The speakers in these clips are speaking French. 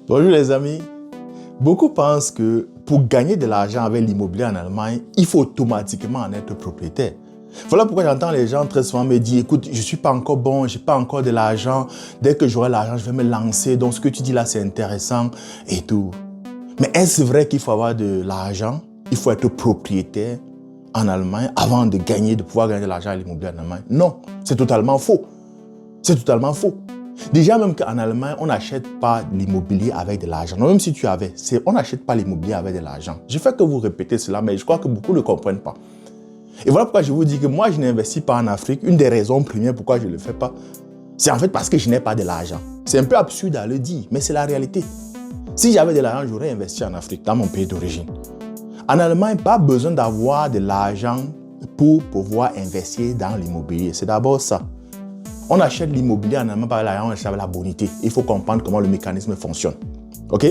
Bonjour les amis. Beaucoup pensent que pour gagner de l'argent avec l'immobilier en Allemagne, il faut automatiquement en être propriétaire. Voilà pourquoi j'entends les gens très souvent me dire, écoute, je ne suis pas encore bon, je n'ai pas encore de l'argent. Dès que j'aurai l'argent, je vais me lancer. Donc ce que tu dis là, c'est intéressant et tout. Mais est-ce vrai qu'il faut avoir de l'argent? Il faut être propriétaire en Allemagne avant de pouvoir gagner de l'argent à l'immobilier en Allemagne? Non, c'est totalement faux. C'est totalement faux. Déjà, même qu'en Allemagne, on n'achète pas l'immobilier avec de l'argent. Même si tu avais, on n'achète pas l'immobilier avec de l'argent. Je fais que vous répétez cela, mais je crois que beaucoup ne comprennent pas. Et voilà pourquoi je vous dis que moi, je n'investis pas en Afrique. Une des raisons premières pourquoi je ne le fais pas, c'est en fait parce que je n'ai pas de l'argent. C'est un peu absurde à le dire, mais c'est la réalité. Si j'avais de l'argent, j'aurais investi en Afrique, dans mon pays d'origine. En Allemagne, pas besoin d'avoir de l'argent pour pouvoir investir dans l'immobilier. C'est d'abord ça. On achète l'immobilier en Allemagne par l'argent, on achète avec la bonité. Il faut comprendre comment le mécanisme fonctionne. OK?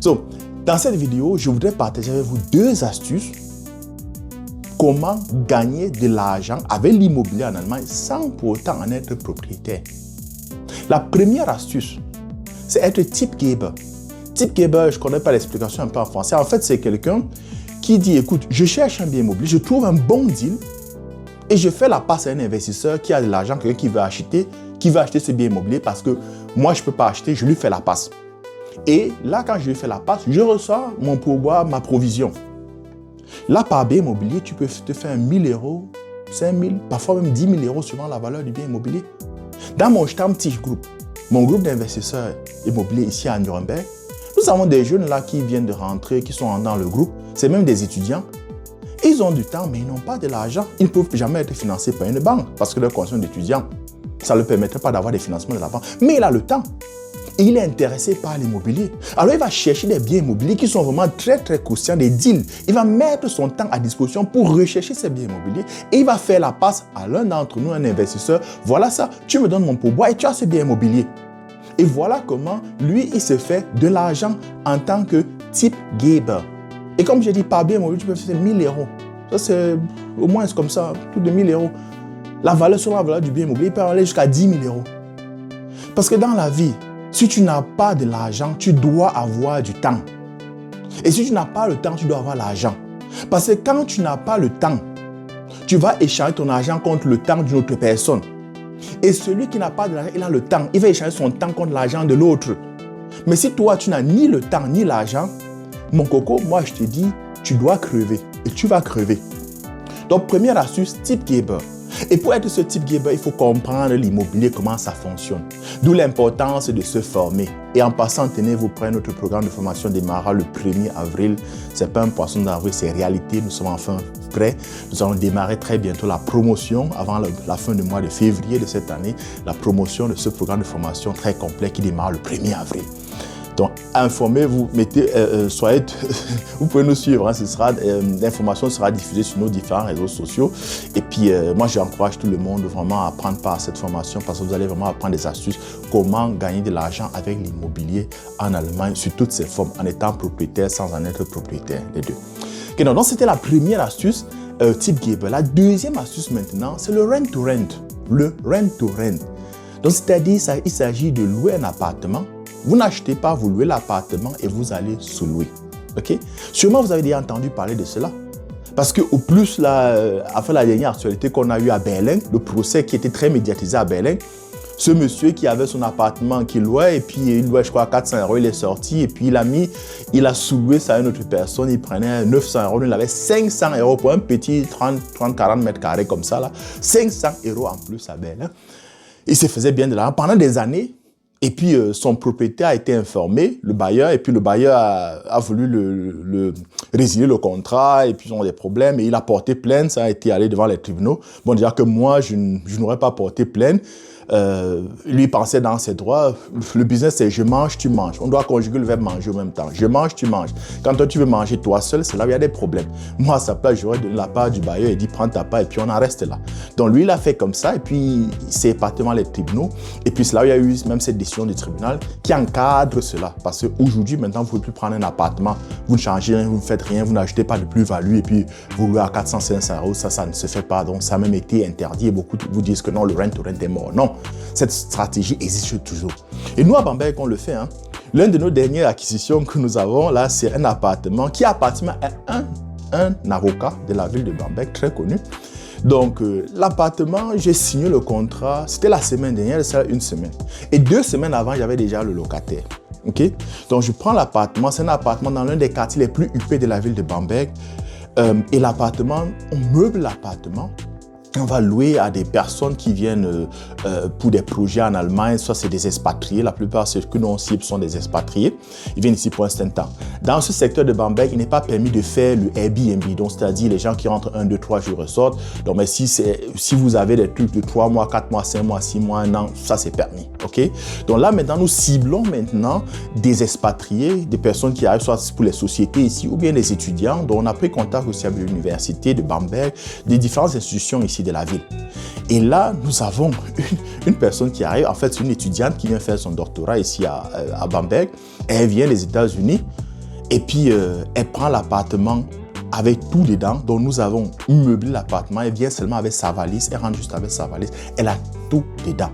So, dans cette vidéo, je voudrais partager avec vous 2 astuces. Comment gagner de l'argent avec l'immobilier en Allemagne sans pour autant en être propriétaire. La première astuce, c'est être Tippgeber. Tippgeber, je ne connais pas l'explication un peu en français. En fait, c'est quelqu'un qui dit, écoute, je cherche un bien immobilier, je trouve un bon deal et je fais la passe à un investisseur qui a de l'argent, quelqu'un qui veut acheter ce bien immobilier parce que moi, je ne peux pas acheter, je lui fais la passe. Et là, quand je lui fais la passe, je reçois mon pourboire, ma provision. Là, par bien immobilier, tu peux te faire 1 000 euros, 5 000, parfois même 10 000 euros suivant la valeur du bien immobilier. Dans mon Stammtisch Group, mon groupe d'investisseurs immobiliers ici à Nuremberg, nous avons des jeunes là qui viennent de rentrer, qui sont dans le groupe. C'est même des étudiants. Ils ont du temps, mais ils n'ont pas de l'argent. Ils ne peuvent jamais être financés par une banque parce que leur condition d'étudiant, ça ne leur permettrait pas d'avoir des financements de la banque. Mais il a le temps. Et il est intéressé par l'immobilier. Alors, il va chercher des biens immobiliers qui sont vraiment très, très croustillants, des deals. Il va mettre son temps à disposition pour rechercher ces biens immobiliers et il va faire la passe à l'un d'entre nous, un investisseur. Voilà ça, tu me donnes mon pourboire et tu as ce bien immobilier. Et voilà comment, lui, il se fait de l'argent en tant que Tippgeber. Et comme j'ai dit, par bien immobilier, tu peux faire 1 000 euros. Ça, c'est au moins comme ça, tout de 1 000 euros. La valeur sur la valeur du bien immobilier peut aller jusqu'à 10 000 euros. Parce que dans la vie, si tu n'as pas de l'argent, tu dois avoir du temps. Et si tu n'as pas le temps, tu dois avoir l'argent. Parce que quand tu n'as pas le temps, tu vas échanger ton argent contre le temps d'une autre personne. Et celui qui n'a pas de l'argent, il a le temps. Il va échanger son temps contre l'argent de l'autre. Mais si toi, tu n'as ni le temps ni l'argent, mon coco, moi je te dis, tu dois crever. Et tu vas crever. Donc, première astuce, Tippgeber. Et pour être ce Tippgeber, il faut comprendre l'immobilier, comment ça fonctionne. D'où l'importance de se former. Et en passant, tenez-vous prêts, notre programme de formation démarrera le 1er avril. Ce n'est pas un poisson d'avril, c'est réalité. Nous sommes enfin prêts. Nous allons démarrer très bientôt la promotion, avant la fin du mois de février de cette année, la promotion de ce programme de formation très complet qui démarre le 1er avril. Donc, informez-vous, vous pouvez nous suivre, hein, l'information sera diffusée sur nos différents réseaux sociaux. Et puis, moi, j'encourage tout le monde vraiment à prendre part à cette formation parce que vous allez vraiment apprendre des astuces, comment gagner de l'argent avec l'immobilier en Allemagne sous toutes ses formes, en étant propriétaire sans en être propriétaire, les deux. Okay, donc, c'était la première astuce, Tippgeber. La deuxième astuce maintenant, c'est le rent-to-rent. Le rent-to-rent. Donc, c'est-à-dire, il s'agit de louer un appartement. Vous n'achetez pas, vous louez l'appartement et vous allez sous-louer. OK? Sûrement, vous avez déjà entendu parler de cela. Parce qu'au plus, après la dernière actualité qu'on a eue à Berlin, le procès qui était très médiatisé à Berlin, ce monsieur qui avait son appartement qu'il louait, et puis il louait, je crois, 400 euros, il est sorti, et puis il a sous-loué ça à une autre personne, il prenait 900 euros, il avait 500 euros pour un petit 30-40 mètres carrés comme ça, là. 500 euros en plus à Berlin. Il se faisait bien de l'argent pendant des années. Et puis, son propriétaire a été informé, le bailleur, et puis le bailleur a voulu résilier le contrat, et puis ils ont des problèmes, et il a porté plainte, ça a été allé devant les tribunaux. Bon, déjà que moi, je n'aurais pas porté plainte. Lui pensait dans ses droits, le business c'est je mange, tu manges. On doit conjuguer le verbe manger en même temps. Je mange, tu manges. Quand toi tu veux manger toi seul, c'est là où il y a des problèmes. Moi à sa place, j'aurais donné la part du bailleur et dit prends ta part et puis on en reste là. Donc lui il a fait comme ça et puis il s'est épargné devant les tribunaux. Et puis c'est là où il y a eu même cette décision du tribunal qui encadre cela. Parce qu'aujourd'hui maintenant vous ne pouvez plus prendre un appartement, vous ne changez rien, vous ne faites rien, vous n'achetez pas de plus-value et puis vous louez à 400-500 euros, ça ne se fait pas. Donc ça a même été interdit et beaucoup vous disent que non, le rent-to-rent est mort. Non. Cette stratégie existe toujours. Et nous, à Bamberg, on le fait. Hein. L'une de nos dernières acquisitions que nous avons là, c'est un appartement qui appartient à un avocat de la ville de Bamberg, très connu. Donc, l'appartement, j'ai signé le contrat, c'était la semaine dernière, c'est une semaine. Et 2 semaines avant, j'avais déjà le locataire. Okay? Donc, je prends l'appartement, c'est un appartement dans l'un des quartiers les plus huppés de la ville de Bamberg. Et l'appartement, on meuble l'appartement. On va louer à des personnes qui viennent pour des projets en Allemagne, soit c'est des expatriés, la plupart ceux que nous cible sont des expatriés, ils viennent ici pour un certain temps. Dans ce secteur de Bamberg, il n'est pas permis de faire le Airbnb, donc c'est-à-dire les gens qui rentrent 1, 2, 3 jours ressortent. Donc mais si vous avez des trucs de 3 mois, 4 mois, 5 mois, 6 mois, 1 an, ça c'est permis. Okay? Donc là maintenant, nous ciblons maintenant des expatriés, des personnes qui arrivent soit pour les sociétés ici ou bien des étudiants. Donc on a pris contact aussi avec l'université de Bamberg, des différentes institutions ici de la ville. Et là, nous avons une personne qui arrive, en fait, c'est une étudiante qui vient faire son doctorat ici à Bamberg. Elle vient des États-Unis et puis elle prend l'appartement avec tout dedans. Donc nous avons meublé l'appartement. Elle vient seulement avec sa valise, elle rentre juste avec sa valise. Elle a tout dedans.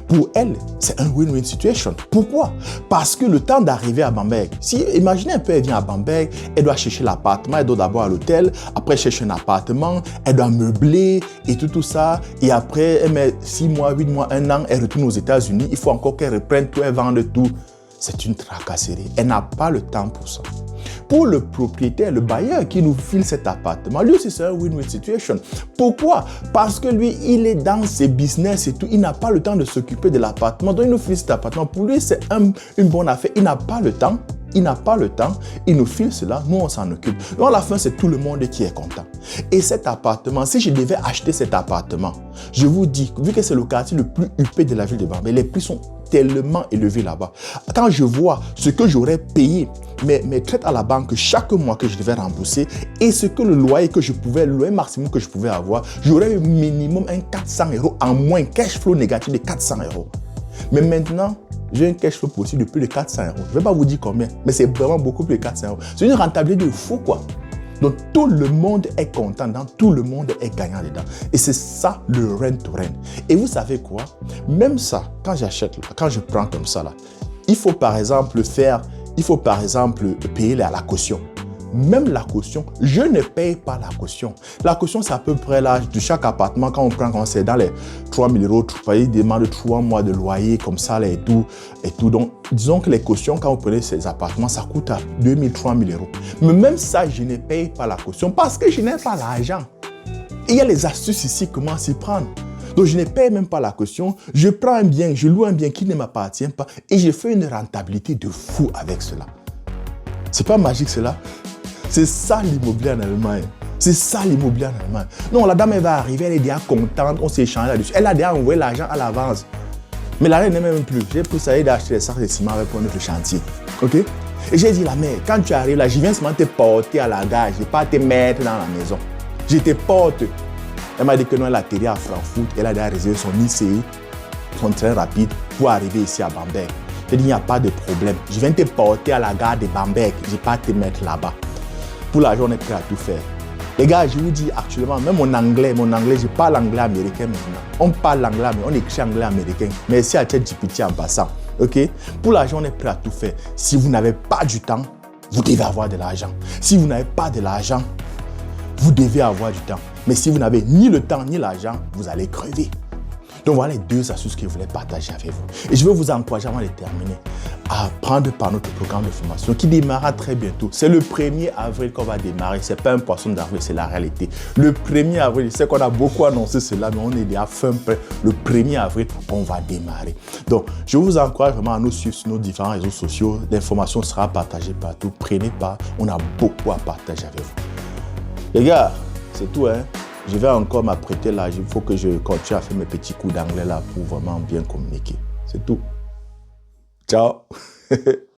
Pour elle, c'est un win-win situation. Pourquoi? Parce que le temps d'arriver à Bamberg, imaginez un peu, elle vient à Bamberg, elle doit chercher l'appartement, elle doit d'abord à l'hôtel, après chercher un appartement, elle doit meubler et tout ça. Et après, elle met 6 mois, 8 mois, 1 an, elle retourne aux États-Unis. Il faut encore qu'elle reprenne tout, elle vende tout. C'est une tracasserie. Elle n'a pas le temps pour ça. Pour le propriétaire, le bailleur qui nous file cet appartement, lui aussi c'est un win-win situation. Pourquoi? Parce que lui, il est dans ses business et tout. Il n'a pas le temps de s'occuper de l'appartement. Donc il nous file cet appartement. Pour lui, c'est une bonne affaire. Il n'a pas le temps. Il n'a pas le temps, il nous file cela, nous on s'en occupe. Donc à la fin, c'est tout le monde qui est content. Et cet appartement, si je devais acheter cet appartement, je vous dis, vu que c'est le quartier le plus huppé de la ville de Bamberg, les prix sont tellement élevés là-bas. Quand je vois ce que j'aurais payé, mes traites à la banque chaque mois que je devais rembourser et ce que le loyer que je pouvais, le maximum que je pouvais avoir, j'aurais eu minimum un 400 € en moins, cash flow négatif de 400 €. Mais maintenant, j'ai un cash flow possible de plus de 400 €. Je ne vais pas vous dire combien, mais c'est vraiment beaucoup plus de 400 €. C'est une rentabilité de fou, quoi. Donc, tout le monde est content dedans, tout le monde est gagnant dedans. Et c'est ça, le rent-to-rent. Et vous savez quoi? Même ça, quand j'achète, quand je prends comme ça, là, il faut par exemple payer la caution. Même la caution, je ne paye pas la caution. La caution, c'est à peu près l'âge de chaque appartement. Quand c'est dans les 3 000 €, il demande 3 mois de loyer comme ça là, et tout. Donc, disons que les cautions, quand vous prenez ces appartements, ça coûte à 2 000, 3 000 €. Mais même ça, je ne paye pas la caution parce que je n'ai pas l'argent. Et il y a les astuces ici, comment s'y prendre. Donc, je ne paye même pas la caution. Je prends un bien, je loue un bien qui ne m'appartient pas et je fais une rentabilité de fou avec cela. C'est pas magique cela? C'est ça l'immobilier en Allemagne. C'est ça l'immobilier en Allemagne. Non, la dame, elle va arriver, elle est déjà contente, on s'est échangé là-dessus. Elle a déjà envoyé l'argent à l'avance. Mais l'argent n'est même plus. J'ai pris ça et d'acheter les sacs de ciment pour notre chantier. OK? Et j'ai dit, la mère, quand tu arrives là, je viens seulement te porter à la gare. Je ne vais pas te mettre dans la maison. Je te porte. Elle m'a dit que non, elle a atterri à Francfort. Elle a déjà réservé son ICI, son train rapide, pour arriver ici à Bamberg. J'ai dit, il n'y a pas de problème. Je viens te porter à la gare de Bamberg. Je ne vais pas te mettre là-bas. Pour l'argent, on est prêt à tout faire. Les gars, je vous dis actuellement, même mon anglais, je parle anglais américain maintenant. On parle l'anglais, mais on écrit anglais américain. Merci à ChatGPT en passant. OK? Pour l'argent, on est prêt à tout faire. Si vous n'avez pas du temps, vous devez avoir de l'argent. Si vous n'avez pas de l'argent, vous devez avoir du temps. Mais si vous n'avez ni le temps ni l'argent, vous allez crever. Donc voilà les 2 astuces que je voulais partager avec vous. Et je veux vous encourager avant de terminer à prendre part notre programme de formation qui démarrera très bientôt. C'est le 1er avril qu'on va démarrer. Ce n'est pas un poisson d'avril, c'est la réalité. Le 1er avril, je sais qu'on a beaucoup annoncé cela, mais on est déjà fin prêt. Le 1er avril, on va démarrer. Donc, je vous encourage vraiment à nous suivre sur nos différents réseaux sociaux. L'information sera partagée partout. Prenez part. On a beaucoup à partager avec vous. Les gars, c'est tout, hein? Je vais encore m'apprêter là. Il faut que je continue à faire mes petits coups d'anglais là pour vraiment bien communiquer. C'est tout. Ciao.